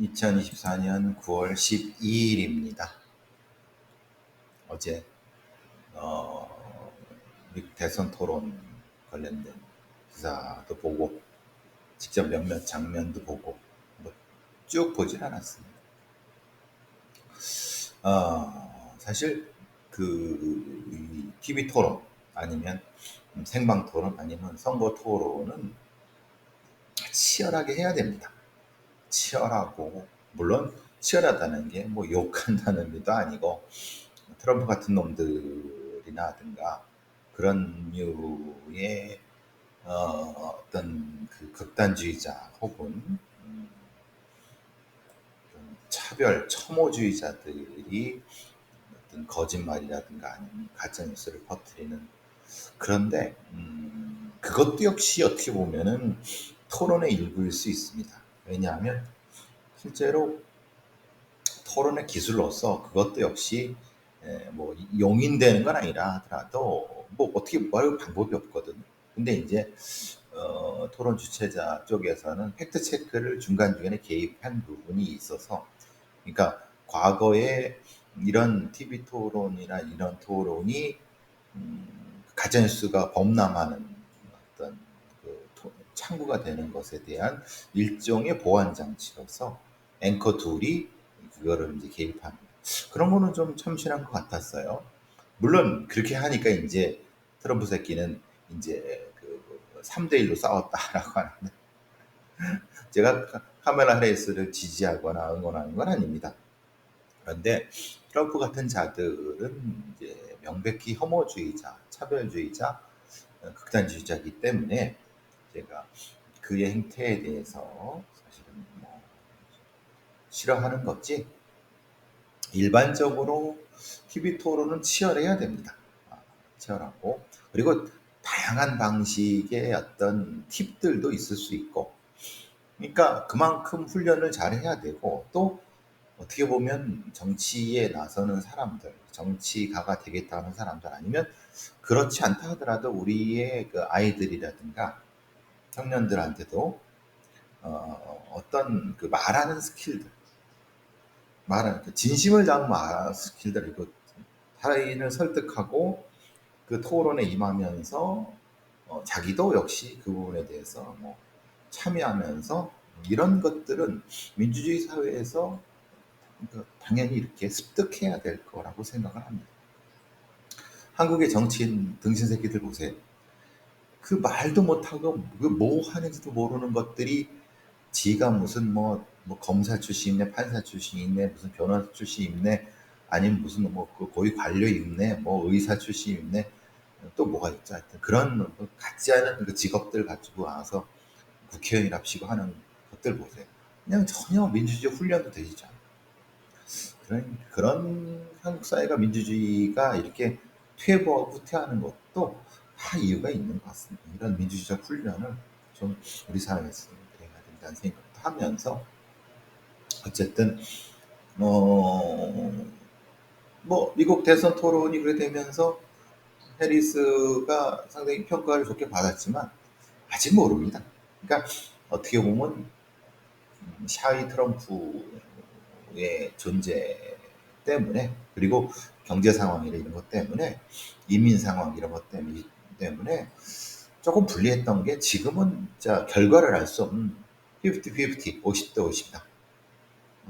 2024년 9월 12일입니다. 어제 미국 대선 토론 관련된 기사도 보고 직접 몇몇 장면도 보고 쭉 보진 않았습니다. 사실 이 TV 토론 아니면 생방 토론 아니면 선거 토론은 치열하게 해야 됩니다. 치열하고 물론 치열하다는 게 뭐 욕한다는 의미도 아니고 트럼프 같은 놈들이나든가 그런 류의 어떤 그 극단주의자 혹은 좀 차별 혐오주의자들이 어떤 거짓말이라든가 아니면 가짜뉴스를 퍼뜨리는 그런데 그것도 역시 어떻게 보면은 토론의 일부일 수 있습니다. 왜냐하면 실제로 토론의 기술로서 그것도 역시 뭐 용인되는 건 아니라 하더라도 뭐 어떻게 말 방법이 없거든. 근데 이제 토론 주최자 쪽에서는 팩트 체크를 중간중간에 개입한 부분이 있어서 그러니까 과거에 이런 TV 토론이나 이런 토론이 가짜뉴스가 범람하는 어떤 창구가 되는 것에 대한 일종의 보완 장치로서 앵커 둘이 그거를 이제 개입하는 그런 거는 좀 참신한 것 같았어요. 물론 그렇게 하니까 이제 트럼프 새끼는 이제 그 3대1로 싸웠다라고 하는데 제가 카멜라 해리스를 지지하거나 응원하는 건 아닙니다. 그런데 트럼프 같은 자들은 이제 명백히 혐오주의자, 차별주의자, 극단주의자이기 때문에 제가 그의 행태에 대해서 사실은 뭐 싫어하는 거지 일반적으로 TV 토론은 치열해야 됩니다. 치열하고 그리고 다양한 방식의 어떤 팁들도 있을 수 있고 그러니까 그만큼 훈련을 잘 해야 되고 또 어떻게 보면 정치에 나서는 사람들, 정치가가 되겠다 하는 사람들 아니면 그렇지 않다 하더라도 우리의 그 아이들이라든가 청년들한테도 어떤 그 말하는 스킬들, 말하는 그 진심을 담은 말하는 스킬들 이거 타인을 설득하고 그 토론에 임하면서 자기도 역시 그 부분에 대해서 뭐 참여하면서 이런 것들은 민주주의 사회에서 당연히 이렇게 습득해야 될 거라고 생각을 합니다. 한국의 정치인 등신 새끼들 보세요. 그 말도 못하고 뭐 하는지도 모르는 것들이 지가 무슨 뭐 검사 출신이네, 판사 출신이네, 무슨 변호사 출신이네, 아니면 무슨 뭐그 고위 관료 있네, 뭐 의사 출신 있네, 또 뭐가 있죠. 하여튼 그런 같지 않은 그 직업들 가지고 와서 국회의원이랍시고 하는 것들 보세요. 그냥 전혀 민주주의 훈련도 되지 않아요. 그런 한국 사회가 민주주의가 이렇게 퇴보하고 후퇴하는 것도 다 이유가 있는 것 같습니다. 이런 민주주의적 훈련을 좀 우리 사회에서 해야 된다는 생각도 하면서 어쨌든 어, 뭐 미국 대선 토론이 그래 되면서 해리스가 상당히 평가를 좋게 받았지만 아직 모릅니다. 그러니까 어떻게 보면 샤이 트럼프의 존재 때문에 그리고 경제 상황이나 이런 것 때문에 이민 상황 이런 것 때문에 조금 불리했던 게 지금은 자 결과를 알 수 없는 50-50, 50대 50이다.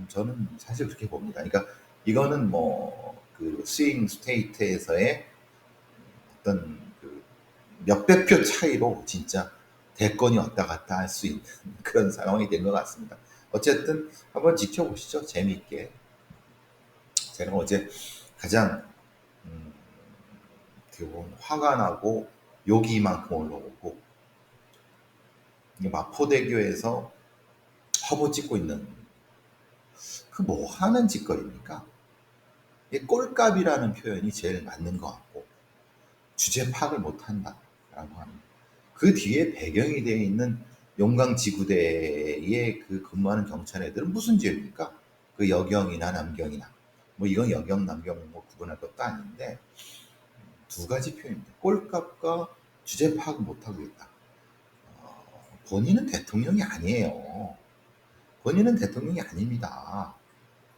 저는 사실 그렇게 봅니다. 그러니까 이거는 뭐 그 스윙 스테이트에서의 어떤 그 몇백 표 차이로 진짜 대권이 왔다 갔다 할 수 있는 그런 상황이 된 것 같습니다. 어쨌든 한번 지켜보시죠. 재미있게. 제가 어제 가장 음, 어떻게 보면 화가 나고 욕이 이만큼 올라오고 마포대교에서 화보 찍고 있는 그 뭐 하는 짓거리입니까? 이 꼴값이라는 표현이 제일 맞는 것 같고 주제 파악을 못한다라고 하는 그 뒤에 배경이 되어 있는 용강지구대에 그 근무하는 경찰 애들은 무슨 죄입니까? 그 여경이나 남경이나 뭐 이건 여경 남경 뭐 구분할 것도 아닌데 두 가지 표현입니다. 꼴값과 주제 파악을 못하고 있다. 본인은 대통령이 아니에요. 본인은 대통령이 아닙니다.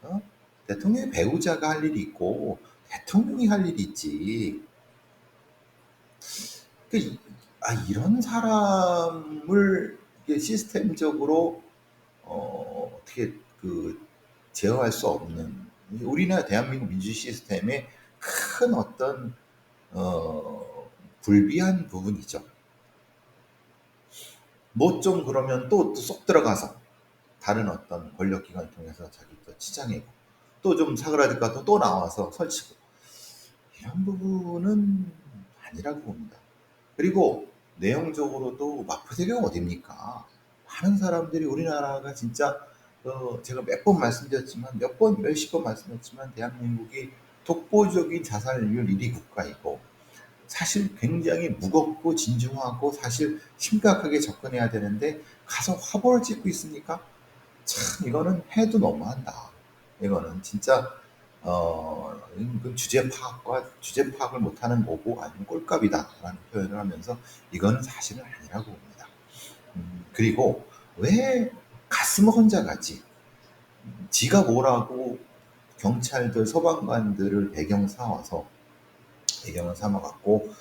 어? 대통령의 배우자가 할 일이 있고 대통령이 할 일이 있지. 이런 사람을 시스템적으로 어떻게 제어할 수 없는 우리나라 대한민국 민주 시스템의 큰 어떤 불비한 부분이죠. 뭐 좀 그러면 또 쏙 들어가서 다른 어떤 권력기관을 통해서 자기 또 치장하고 또 좀 사그라들까 또 나와서 설치고 이런 부분은 아니라고 봅니다. 그리고 내용적으로도 마포대교가 어딥니까? 많은 사람들이 우리나라가 진짜 제가 몇 번 말씀드렸지만 몇십 번 말씀드렸지만 대한민국이 독보적인 자살률 1위 국가이고 사실 굉장히 무겁고 진중하고 사실 심각하게 접근해야 되는데 가서 화보를 찍고 있으니까 참 이거는 해도 너무한다. 이거는 진짜 주제 파악과 주제 파악을 못하는 거고 아니면 꼴값이다라는 표현을 하면서 이거는 사실은 아니라고 봅니다. 그리고 왜 가슴 혼자 가지? 지가 뭐라고 경찰들, 소방관들을 배경을 삼아갖고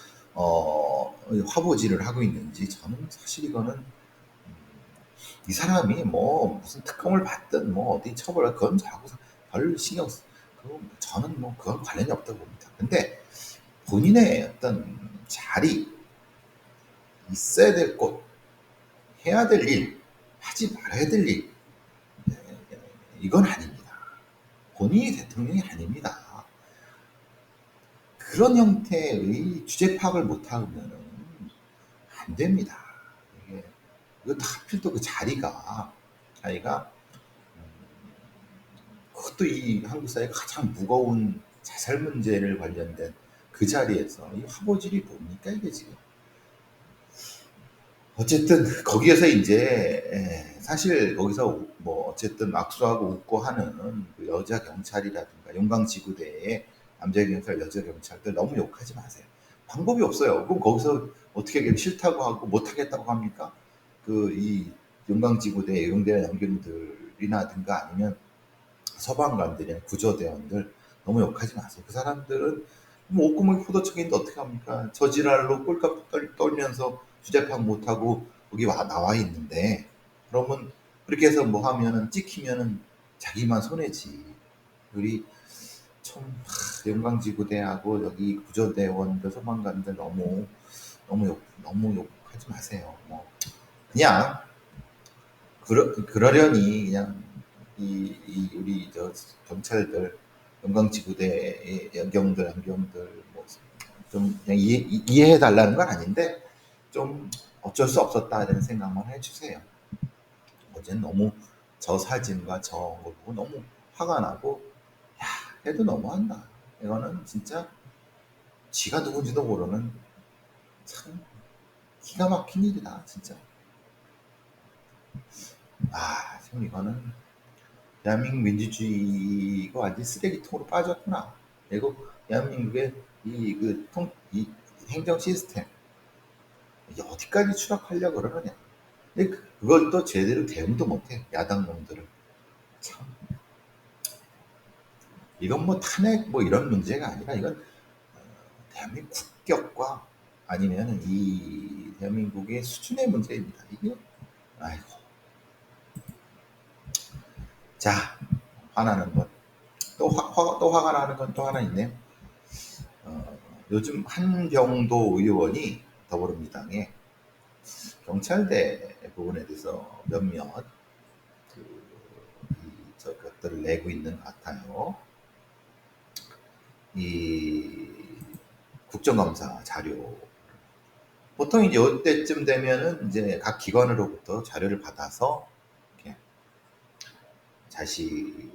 화보질을 하고 있는지 저는 사실 이거는 이 사람이 뭐 무슨 특검을 받든 뭐 어디 처벌을 그건 저하고 별 신경 저는 뭐 그건 관련이 없다고 봅니다. 근데 본인의 어떤 자리, 있어야 될 곳, 해야 될 일, 하지 말아야 될 일, 이건 아닙니다. 본인이 대통령이 아닙니다. 그런 형태의 주제 파악을 못하면 안 됩니다. 이게, 이거 하필 또 그 자리가 그것도 이 한국 사회 가장 무거운 자살 문제를 관련된 그 자리에서 이 화보질이 뭡니까 이게 지금. 어쨌든 거기에서 이제 사실 거기서 뭐 어쨌든 악수하고 웃고 하는 그 여자 경찰이라든가 용강지구대의 남자 경찰, 여자 경찰들 너무 욕하지 마세요. 방법이 없어요. 그럼 거기서 어떻게 싫다고 하고 못하겠다고 합니까? 그 이 용강지구대 용대 연경들이나든가 아니면 소방관들이나 구조대원들 너무 욕하지 마세요. 그 사람들은 뭐 옷구멍이 포도청인데 어떻게 합니까? 저지랄로 꼴값 떨면서 주제파악 못하고 거기 나와 있는데 그러면 그렇게 해서 뭐 하면은 찍히면은 자기만 손해지. 우리 참 영광지구대하고 여기 구조대원들 소방관들 너무 욕하지 마세요. 뭐 그냥 그러려니 그냥 우리 저 경찰들 영광지구대 연경들 뭐좀 그냥 이해해 달라는 건 아닌데 좀 어쩔 수 없었다 이런 생각만 해주세요. 어제는 너무 저 사진과 저거 보고 너무 화가 나고 야 해도 너무한다. 이거는 진짜 지가 누군지도 모르는 참 기가 막힌 일이다 진짜. 지금 이거는 대한민국 민주주의가 완전 쓰레기통으로 빠졌구나. 그리고 대한민국의 이 행정 시스템 이게 어디까지 추락하려고 그러느냐. 근데 그걸 또 제대로 대응도 못해 야당 놈들은. 참 이건 뭐 탄핵 뭐 이런 문제가 아니라 이건 대한민국 국격과 아니면 이 대한민국의 수준의 문제입니다. 이게 아이고 자 화나는 것 또 화가 나는 건 또 하나 있네요. 요즘 한병도 의원이 더불어민주당에 경찰대 부분에 대해서 몇몇 것들을 내고 있는 것 같아요. 이 국정감사 자료 보통 이제 이때쯤 되면은 이제 각 기관으로부터 자료를 받아서 이렇게 자신의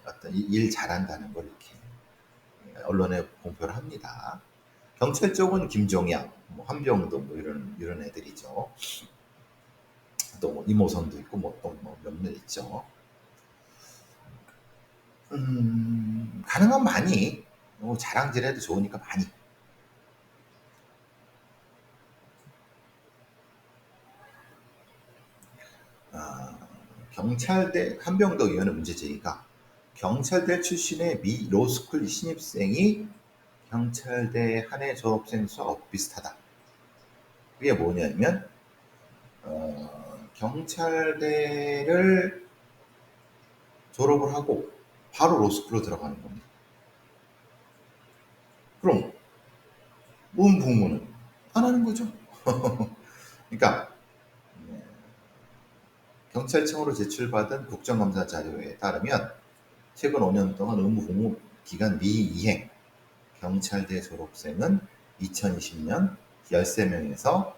어떤 일 잘한다는 걸 이렇게 언론에 공표를 합니다. 경찰 쪽은 김종양, 뭐 한병도 뭐 이런 애들이죠. 또뭐 이모선도 있고 뭐또 몇몇 있죠. 가능한 많이 자랑질해도 좋으니까 많이. 경찰대 한병덕 의원의 문제 제기가 경찰대 출신의 미 로스쿨 신입생이 경찰대 한 해 졸업생 수와 비슷하다. 그게 뭐냐면 경찰대를 졸업을 하고 바로 로스쿨로 들어가는 겁니다. 그럼 문부무는 안 하는 거죠. 그러니까 경찰청으로 제출받은 국정감사 자료에 따르면 최근 5년 동안 의무 복무 기간 미이행 경찰대 졸업생은 2020년 13명에서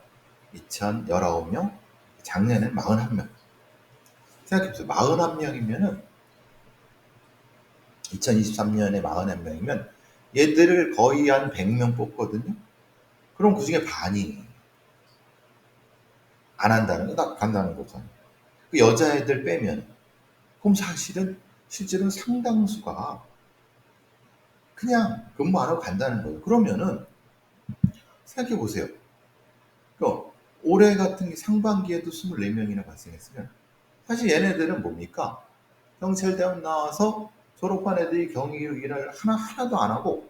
2019명, 작년엔 41명. 생각해보세요. 41명이면은 2023년에 41명이면 얘들을 거의 한 100명 뽑거든요. 그럼 그 중에 반이 안 한다는 거 딱 간다는 거잖아요. 그 여자애들 빼면 그럼 사실은 실제로는 상당수가 그냥 근무 안 하고 간다는 거예요. 그러면은 생각해 보세요. 올해 같은 상반기에도 24명이나 발생했으면 사실 얘네들은 뭡니까? 경찰대학 나와서 졸업한 애들이 경위일을 하나도 안 하고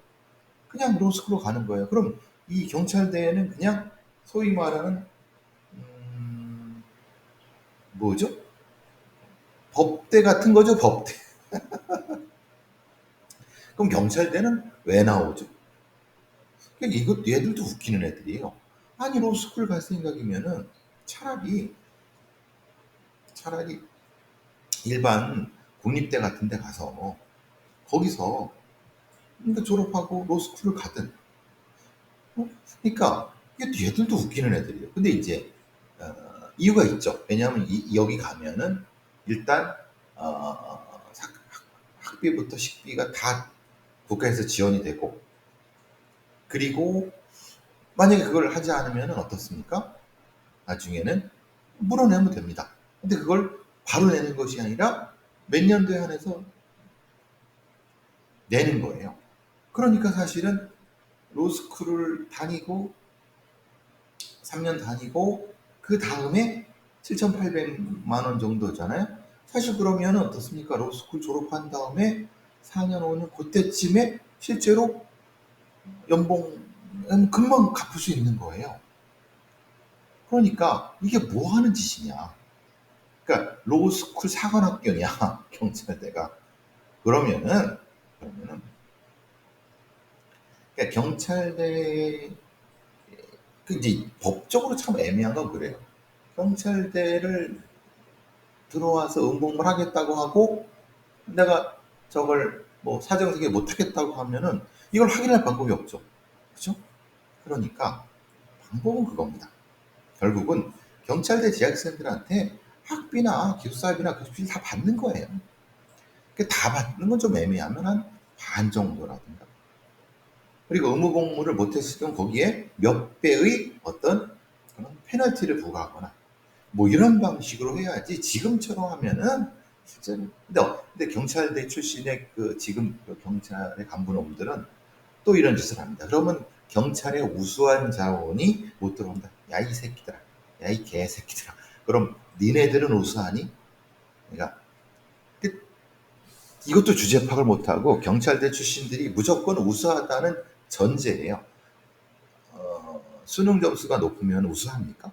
그냥 로스쿨로 가는 거예요. 그럼 이 경찰대에는 그냥 소위 말하는 뭐죠? 법대 같은 거죠, 법대. 그럼 경찰대는 왜 나오죠? 그러니까 이것 얘들도 웃기는 애들이에요. 아니 로스쿨 갈 생각이면은 차라리 일반 국립대 같은 데 가서 거기서 그러니까 졸업하고 로스쿨을 가든 그러니까 얘들도 웃기는 애들이에요. 근데 이제 이유가 있죠. 왜냐하면 여기 가면은 일단 학비부터 식비가 다 국가에서 지원이 되고 그리고 만약에 그걸 하지 않으면 어떻습니까? 나중에는 물어내면 됩니다. 근데 그걸 바로 내는 것이 아니라 몇 년도에 한해서 내는 거예요. 그러니까 사실은 로스쿨을 다니고 3년 다니고 그 다음에 7,800만 원 정도잖아요. 사실 그러면 어떻습니까? 로스쿨 졸업한 다음에 4년, 5년 그때쯤에 실제로 연봉 금방 갚을 수 있는 거예요. 그러니까 이게 뭐 하는 짓이냐. 그러니까 로스쿨 사관학교냐 경찰대가. 그러면은 그러니까 경찰대 그 이제 법적으로 참 애매한 건 그래요. 경찰대를 들어와서 응봉을 하겠다고 하고 내가 저걸 뭐 사정승계 못 하겠다고 하면은 이걸 확인할 방법이 없죠. 그죠? 그러니까 방법은 그겁니다. 결국은 경찰대 재학생들한테 학비나 기숙사비나 그 빚을 다 받는 거예요. 다 받는 건 좀 애매하면 한 반 정도라든가. 그리고 의무 복무를 못했을 경우 거기에 몇 배의 어떤 그런 페널티를 부과하거나 뭐 이런 방식으로 해야지 지금처럼 하면은 실제로 근데 경찰대 출신의 그 지금 그 경찰의 간부놈들은 또 이런 짓을 합니다. 그러면 경찰의 우수한 자원이 못 들어온다. 야 이 새끼들아, 야 이 개새끼들아. 그럼 니네들은 우수하니? 그러니까 이것도 주제 파악을 못하고 경찰대 출신들이 무조건 우수하다는 전제예요. 수능 점수가 높으면 우수합니까?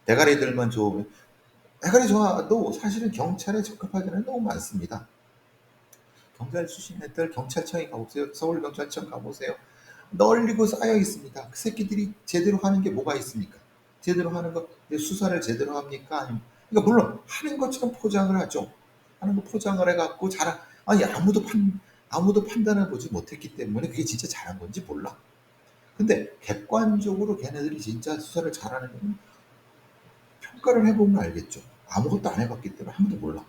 대가리들만 좋으면 대가리 좋아도 사실은 경찰에 적합하기는 너무 많습니다. 경찰 출신 애들 경찰청에 가보세요. 서울경찰청 가보세요. 널리고 쌓여 있습니다. 그 새끼들이 제대로 하는 게 뭐가 있습니까? 제대로 하는 거 수사를 제대로 합니까? 아니면 그러니까 물론 하는 것처럼 포장을 하죠. 하는 거 포장을 해갖고 아니 아무도 판단을 보지 못했기 때문에 그게 진짜 잘한 건지 몰라. 근데 객관적으로 걔네들이 진짜 수사를 잘하는 건 평가를 해보면 알겠죠. 아무것도 안 해봤기 때문에 아무도 몰라.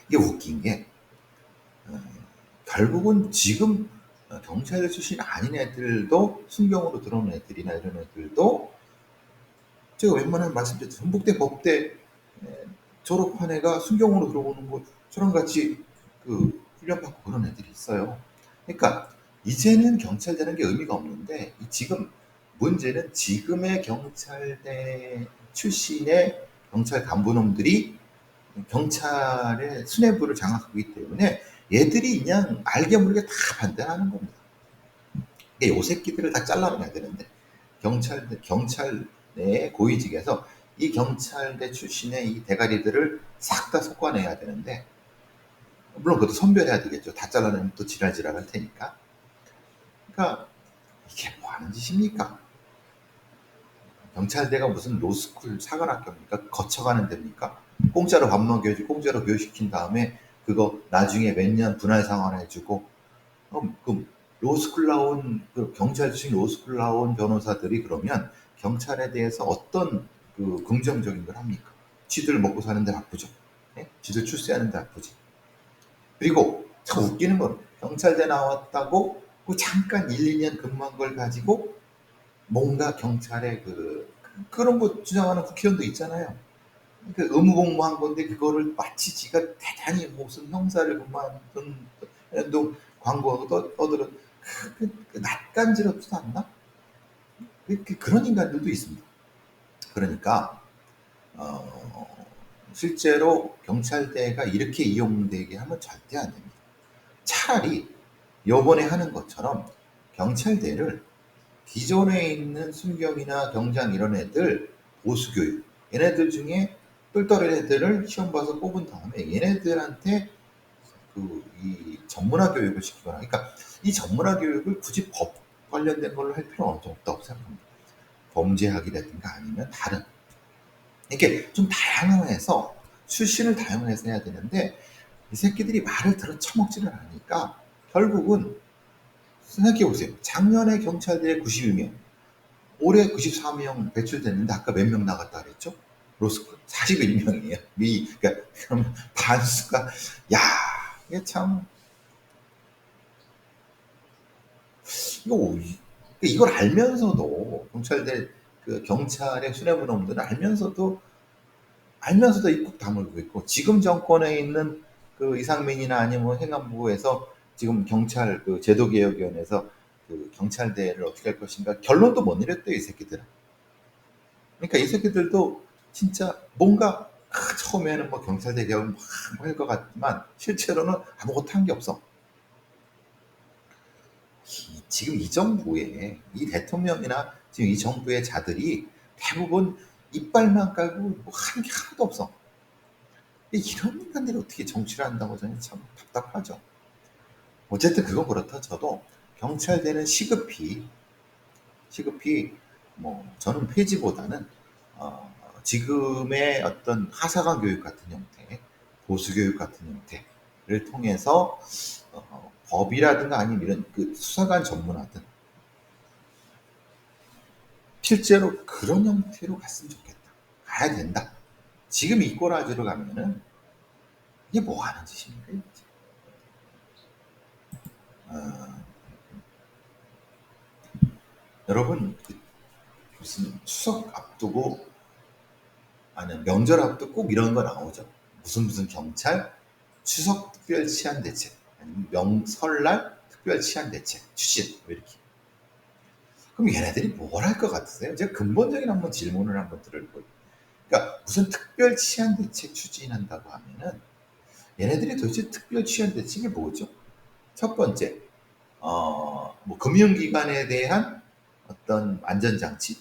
이게 웃긴 게 결국은 지금 경찰대 출신 아닌 애들도 순경으로 들어오는 애들이나 이런 애들도 제가 웬만하면 말씀드렸죠. 전북대 법대 졸업한 애가 순경으로 들어오는 거 저랑 같이 그 훈련받고 그런 애들이 있어요. 그러니까 이제는 경찰대는 게 의미가 없는데 지금 문제는 지금의 경찰대 출신의 경찰 간부놈들이 경찰의 수뇌부를 장악하기 때문에 얘들이 그냥 알게 모르게 다 반대하는 겁니다. 요 새끼들을 다 잘라내야 되는데 경찰 내 고위직에서 이 경찰대 출신의 이 대가리들을 싹 다 솎아내야 되는데 물론 그것도 선별해야 되겠죠. 다 잘라내면 또 지랄지랄 할 테니까. 그러니까 이게 뭐 하는 짓입니까? 경찰대가 무슨 로스쿨 사관학교입니까? 거쳐가는 데입니까? 공짜로 밥 먹여주고 공짜로 교육시킨 다음에 그거 나중에 몇 년 분할 상환해주고 그 로스쿨 나온 그 경찰 출신 로스쿨 나온 변호사들이 그러면 경찰에 대해서 어떤 그 긍정적인 걸 합니까? 쥐들 먹고 사는데 바쁘죠. 예? 쥐들 출세하는데 바쁘지. 그리고 참 웃기는 건 경찰대 나왔다고 그 잠깐 1, 2년 근무한 걸 가지고 뭔가 경찰의 그런 거 주장하는 국회의원도 있잖아요. 그 의무복무한 건데 그거를 마치 지가 대단히 무슨 형사를 그만둔 또 광고하고 떠들은 낯간지럽지도 않나? 그런 인간들도 있습니다. 그러니까 실제로 경찰대가 이렇게 이용되게 하면 절대 안 됩니다. 차라리 요번에 하는 것처럼 경찰대를 기존에 있는 순경이나 경장 이런 애들 보수교육 얘네들 중에 똘똘한 애들을 시험 봐서 뽑은 다음에 얘네들한테 이 전문화 교육을 시키거나 그러니까 이 전문화 교육을 굳이 법 관련된 걸로 할 필요는 없다고 생각합니다. 범죄학이라든가 아니면 다른 이렇게 좀 다양해서 출신을 다양해서 해야 되는데 이 새끼들이 말을 들어 처먹지를 않으니까 결국은 생각해 보세요. 작년에 경찰대 92명, 올해 94명 배출됐는데 아까 몇 명 나갔다 그랬죠? 로스쿨 41명이에요. 그러니까 그러면 반수가 야 이게 참 이걸 알면서도 경찰대 그 경찰의 수뇌부 놈들은 알면서도 입국 다물고 있고 지금 정권에 있는 그 이상민이나 아니면 행안부에서 지금 경찰 그 제도개혁위원회에서 그 경찰대를 어떻게 할 것인가 결론도 못 내렸대요 이 새끼들은. 그러니까 이 새끼들도 진짜 뭔가 처음에는 뭐 경찰대 개혁을 막할 것 같지만 실제로는 아무것도 한 게 없어. 지금 이 정부의 이 대통령이나 지금 이 정부의 자들이 대부분 이빨만 깔고 뭐 하는 게 하나도 없어. 이런 인간들이 어떻게 정치를 한다고 저는 참 답답하죠. 어쨌든 그건 그렇다 쳐도 경찰대는 시급히 뭐 저는 폐지보다는 지금의 어떤 하사관 교육 같은 형태, 보수 교육 같은 형태를 통해서 법이라든가 아니면 이런 그 수사관 전문화든 실제로 그런 형태로 갔으면 좋겠다. 가야 된다. 지금 이 꼬라지로 가면은 이게 뭐 하는 짓입니까? 이게? 어, 여러분 무슨 추석 앞두고 아니면 명절 앞두고 꼭 이런 거 나오죠. 무슨 경찰 추석 특별 치안 대책 아니면 설날 특별 치안 대책 추진 뭐 이렇게. 그럼 얘네들이 뭘 할 것 같으세요? 제가 근본적인 한번 질문을 한번 들어볼. 그러니까 무슨 특별 치안 대책 추진한다고 하면은 얘네들이 도대체 특별 치안 대책이 뭐죠? 첫 번째, 뭐 금융기관에 대한 어떤 안전장치.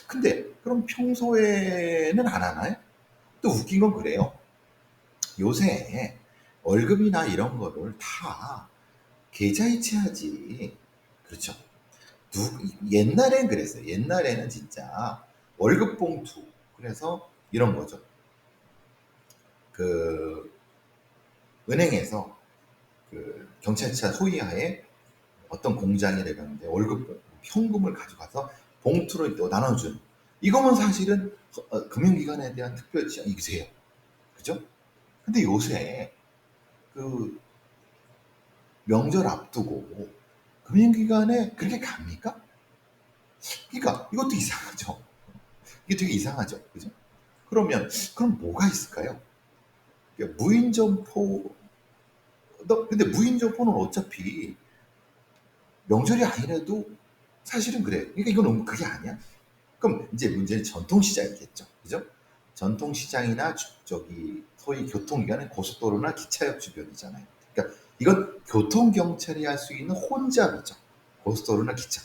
근데 그럼 평소에는 안 하나요? 또 웃긴 건 그래요. 요새 월급이나 이런 거를 다 계좌이체하지. 그렇죠. 옛날엔 그랬어요. 옛날에는 진짜 월급 봉투. 그래서 이런 거죠. 그 은행에서 그 경찰차 소유하에 어떤 공장에 내갔는데 월급 현금을 가져가서 봉투를 또 나눠준 이거면 사실은 금융기관에 대한 특별 지원이세요. 그죠? 근데 요새 그 명절 앞두고 금융기관에 그렇게 갑니까? 그러니까 이것도 이상하죠. 이게 되게 이상하죠. 그죠? 그럼 뭐가 있을까요? 그러니까 무인점포, 근데 무인점포는 어차피 명절이 아니라도 사실은 그래. 그러니까 이건 너무 그게 아니야. 그럼 이제 문제는 전통시장이겠죠. 그죠? 전통시장이나 저기 소위 교통기관은 고속도로나 기차역 주변이잖아요. 그러니까 이건 교통경찰이 할 수 있는 혼잡이죠. 고속도로나 기차.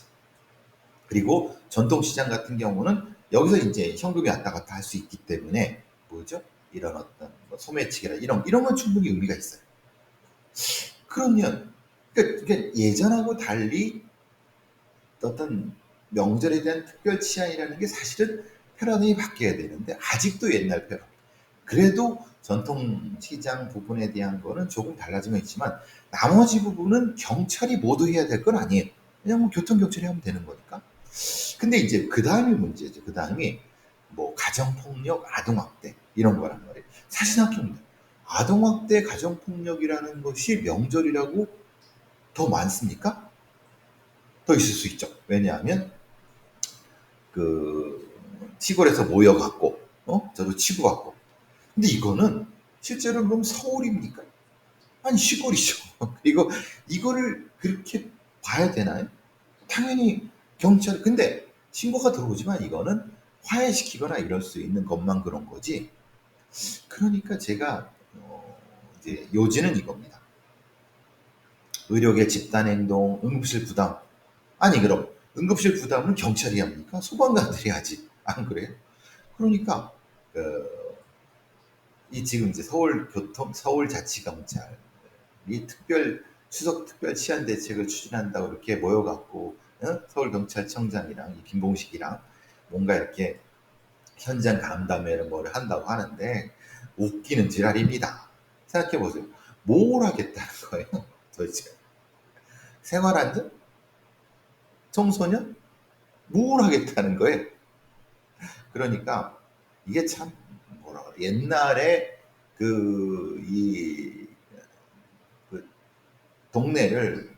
그리고 전통시장 같은 경우는 여기서 이제 현금이 왔다 갔다 할 수 있기 때문에 뭐죠? 이런 어떤 뭐 소매치기라 이런 건 충분히 의미가 있어요. 그러면 그러니까 예전하고 달리 어떤 명절에 대한 특별 치안이라는 게 사실은 패러다임이 바뀌어야 되는데 아직도 옛날 패러다임. 그래도 전통시장 부분에 대한 거는 조금 달라지면 있지만 나머지 부분은 경찰이 모두 해야 될 건 아니에요. 그냥 뭐 교통경찰이 하면 되는 거니까. 근데 이제 그 다음이 문제죠. 그 다음이 뭐 가정폭력, 아동학대 이런 거란 말이에요. 사실 생각해보면 아동학대, 가정폭력이라는 것이 명절이라고 더 많습니까? 더 있을 수 있죠. 왜냐하면 그 시골에서 모여갖고 저도 치고받고. 근데 이거는 실제로 그럼 서울입니까? 아니 시골이죠. 그리고 이거를 그렇게 봐야 되나요? 당연히 경찰 근데 신고가 들어오지만 이거는 화해시키거나 이럴 수 있는 것만 그런 거지. 그러니까 제가 이제 요지는 이겁니다. 의료계 집단행동, 응급실 부담. 아니 그럼 응급실 부담은 경찰이 합니까? 소방관들이 하지. 안 그래요? 그러니까 이 지금 이제 서울자치경찰이 추석 특별 치안 대책을 추진한다고 이렇게 모여갖고 서울경찰청장이랑 이 김봉식이랑 뭔가 이렇게 현장 간담회를 뭘 한다고 하는데 웃기는 지랄입니다. 생각해 보세요. 뭘 하겠다는 거예요? 도대체 생활안전? 청소년? 뭘 하겠다는 거예요? 그러니까 이게 참 뭐라 그래 옛날에 그이 그 동네를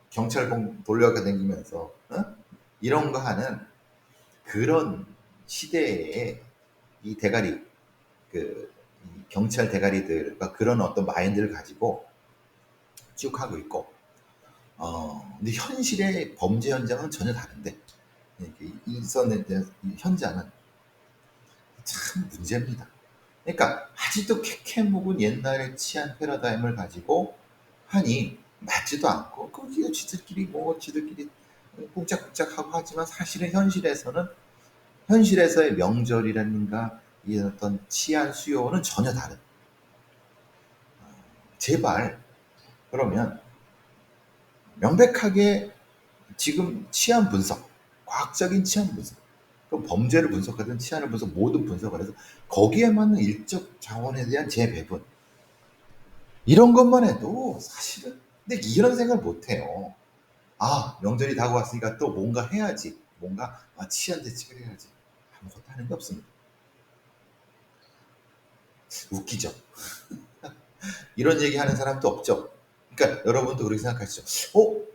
경찰봉 돌려가 다니면서 이런 거 하는 그런 시대에 이 대가리 이 경찰 대가리들과 그런 어떤 마인드를 가지고 쭉 하고 있고 근데 현실의 범죄 현장은 전혀 다른데 일선의 현장은 참 문제입니다. 그러니까 아직도 캐캐묵은 옛날의 치안 패러다임을 가지고 하니 맞지도 않고 거기가 지들끼리 꿍짝꿍짝하고 하지만 사실은 현실에서의 명절이라든가 이 어떤 치안 수요는 전혀 다른. 제발 그러면 명백하게 지금 치안 분석, 과학적인 치안 분석, 그럼 범죄를 분석하든 치안을 모든 분석을 해서 거기에 맞는 일적 자원에 대한 재배분 이런 것만 해도 사실은 근데 이런 생각을 못 해요. 아 명절이 다가왔으니까 또 뭔가 해야지. 뭔가 치안 대책을 해야지. 아무것도 하는 게 없습니다. 웃기죠. 이런 얘기하는 사람도 없죠. 그러니까 여러분도 그렇게 생각하시죠.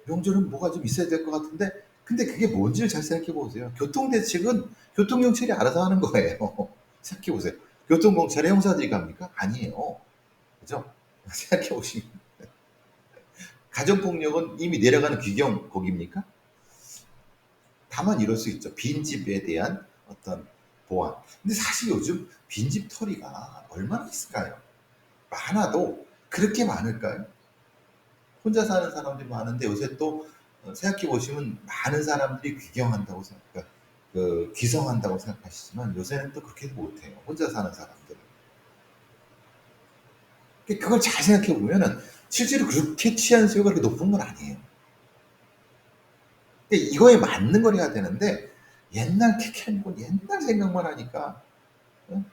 명절은 뭐가 좀 있어야 될 것 같은데 근데 그게 뭔지를 잘 생각해 보세요. 교통대책은 교통경찰이 알아서 하는 거예요. 생각해 보세요. 교통경찰의 형사들이 갑니까? 아니에요. 그죠? 생각해 보시면 가정폭력은 이미 내려가는 규경 거기입니까? 다만 이럴 수 있죠. 빈집에 대한 어떤 보안. 근데 사실 요즘 빈집 털이가 얼마나 있을까요? 많아도 그렇게 많을까요? 혼자 사는 사람들이 많은데 요새 또 생각해 보시면 많은 사람들이 귀경한다고 생각, 귀성한다고 생각하시지만 요새는 또 그렇게 못해요. 혼자 사는 사람들. 그걸 잘 생각해 보면은 실제로 그렇게 치안 수요가 그렇게 높은 건 아니에요. 이거에 맞는 걸 해야 되는데 옛날 캐캐묵은 옛날 생각만 하니까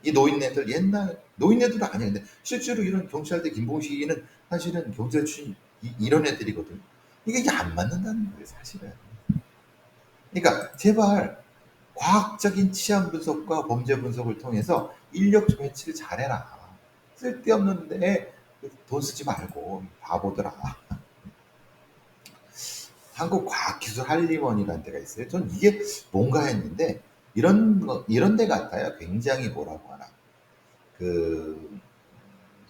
이 노인네들 옛날 노인네들도 아니야. 근데 실제로 이런 경찰대 김봉식이는 사실은 경찰 출신 이런 애들이거든. 이게 안 맞는다는 거예요, 사실은. 그러니까 제발 과학적인 치안 분석과 범죄 분석을 통해서 인력 배치를 잘해라. 쓸데없는데 돈 쓰지 말고 바보들아. 한국과학기술한림원이라는 데가 있어요. 전 이게 뭔가 했는데 이런 데 같아요. 굉장히 뭐라고 하나 그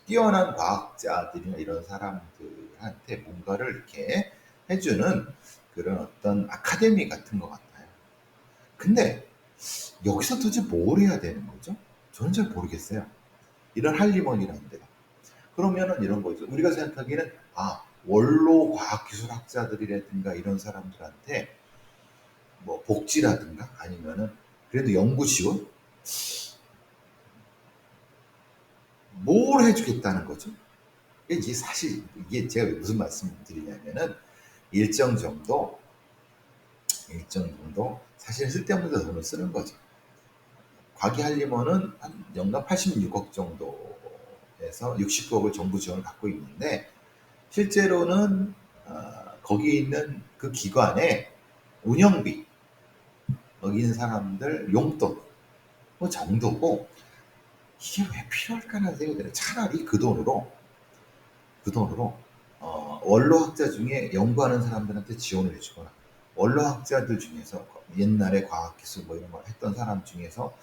뛰어난 과학자들이나 이런 사람들한테 뭔가를 이렇게 해주는 그런 어떤 아카데미 같은 것 같아요. 근데 여기서 도대체 뭘 해야 되는 거죠? 저는 잘 모르겠어요. 이런 한림원이라는 데가. 그러면은 이런 거죠. 우리가 생각하기에는 원로 과학기술학자들이라든가 이런 사람들한테 뭐 복지라든가 아니면은 그래도 연구 지원 뭘 해주겠다는 거죠. 이게 사실 이게 제가 무슨 말씀을 드리냐면은 일정 정도 일정 정도 사실 쓸데없는 데 돈을 쓰는 거죠. 과기한림원은 한 연간 86억 정도에서 69억을 정부 지원을 받고 있는데 실제로는 거기 있는 그 기관의 운영비, 거기 있는 사람들 용돈 그 정도고 이게 왜 필요할까라는 생각이 들어요. 차라리 그 돈으로 원로학자 중에 연구하는 사람들한테 지원을 해주거나 원로학자들 중에서 옛날에 과학기술 뭐 이런 걸 했던 사람 중에서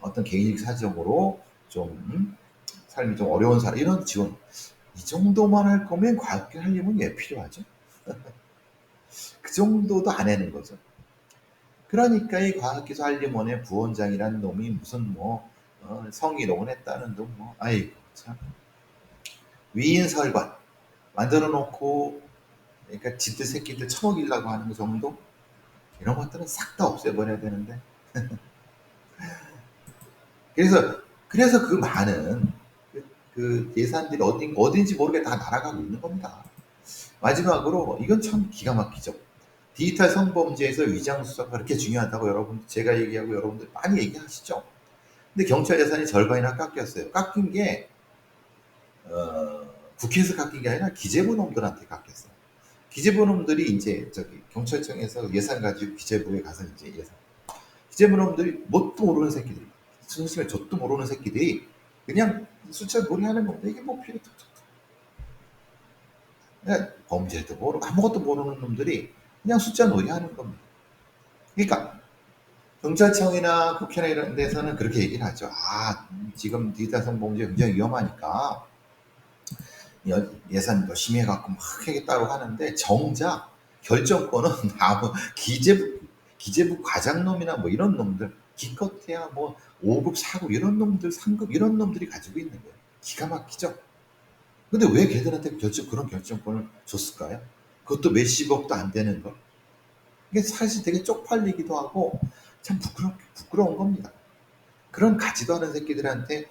어떤 개인적 사정으로 좀 삶이 좀 어려운 사람 이런 지원 이 정도만 할 거면 과학계 하려면 왜 필요하죠? 그 정도도 안 하는 거죠. 그러니까 이 과학기술 한림원의 부원장이라는 놈이 무슨 뭐 성희롱을 했다는 둥 뭐 아이고 참 위인설관 만들어 놓고 그러니까 지들 새끼들 처먹이려고 하는 정도 이런 것들은 싹 다 없애버려야 되는데 그래서 그 많은 그 예산들이 어딘지 모르게 다 날아가고 있는 겁니다. 마지막으로 이건 참 기가 막히죠. 디지털 성범죄에서 위장 수사가 그렇게 중요하다고 여러분 제가 얘기하고 여러분들 많이 얘기하시죠. 근데 경찰 예산이 절반이나 깎였어요. 깎인 게 국회에서 깎인 게 아니라 기재부 놈들한테 깎였어요. 기재부 놈들이 이제 저기 경찰청에서 예산 가지고 기재부에 가서 이제 예산. 기재부 놈들이 뭣도 모르는 새끼들이, 순심에 젖도 모르는 새끼들이 그냥 숫자 놀이하는 겁니다. 이게 뭐 필요 없죠. 범죄도 모르고 아무것도 모르는 놈들이 그냥 숫자 놀이하는 겁니다. 그러니까 경찰청이나 국회나 이런 데서는 그렇게 얘기를 하죠. 지금 디지털 성범죄 굉장히 위험하니까 예산 열심히 해갖고 막 하겠다고 하는데 정작 결정권은 아무 기재부 과장놈이나 뭐 이런 놈들 기껏해야 뭐 5급, 4급 이런 놈들, 3급 이런 놈들이 가지고 있는 거예요. 기가 막히죠. 근데 왜 걔들한테 그런 결정권을 줬을까요? 그것도 몇십억도 안 되는 거. 이게 사실 되게 쪽팔리기도 하고 참 부끄러운 겁니다. 그런 가지도 않은 새끼들한테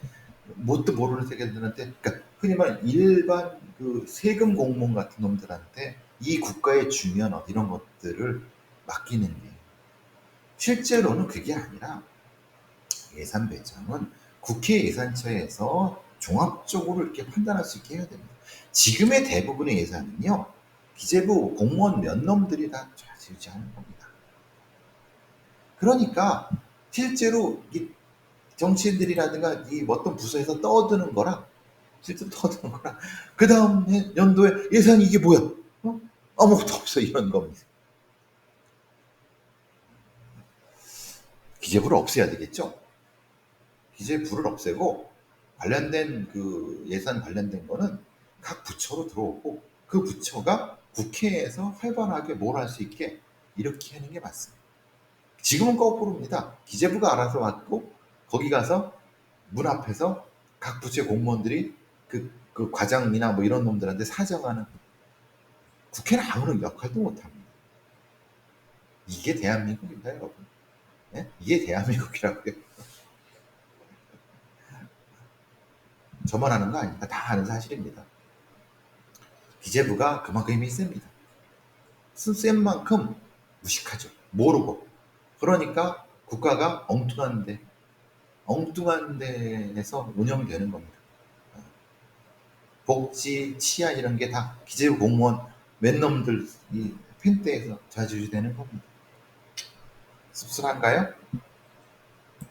뭣도 모르는 새끼들한테 그러니까 흔히 말하는 일반 그 세금 공무원 같은 놈들한테 이 국가의 중요한 이런 것들을 맡기는 게 실제로는 그게 아니라 예산 배정은 국회 예산처에서 종합적으로 이렇게 판단할 수 있게 해야 됩니다. 지금의 대부분의 예산은요 기재부 공무원 몇 놈들이 다 좌지우지하는 겁니다. 그러니까 실제로 이 정치인들이라든가 이 어떤 부서에서 떠드는 거랑 실제로 떠드는 거랑 그 다음 연도에 예산이 이게 뭐야? 아무것도 없어 이런 겁니다. 기재부를 없애야 되겠죠. 기재부를 없애고 관련된 그 예산 관련된 거는 각 부처로 들어오고 그 부처가 국회에서 활발하게 뭘 할 수 있게 이렇게 하는 게 맞습니다. 지금은 거꾸로입니다. 기재부가 알아서 왔고 거기 가서 문 앞에서 각 부처의 공무원들이 그 과장이나 뭐 이런 놈들한테 사정하는 국회는 아무런 역할도 못합니다. 이게 대한민국입니다, 여러분. 네? 이게 대한민국이라고요. 저만 하는 거 아닙니다. 다 아는 사실입니다. 기재부가 그만큼 힘이 셉니다. 센 만큼 무식하죠. 모르고. 그러니까 국가가 엉뚱한 데에서 운영되는 겁니다. 복지, 치안 이런 게 다 기재부 공무원 맨 놈들 이 펜대에서 좌지우지 되는 겁니다. 씁쓸한가요?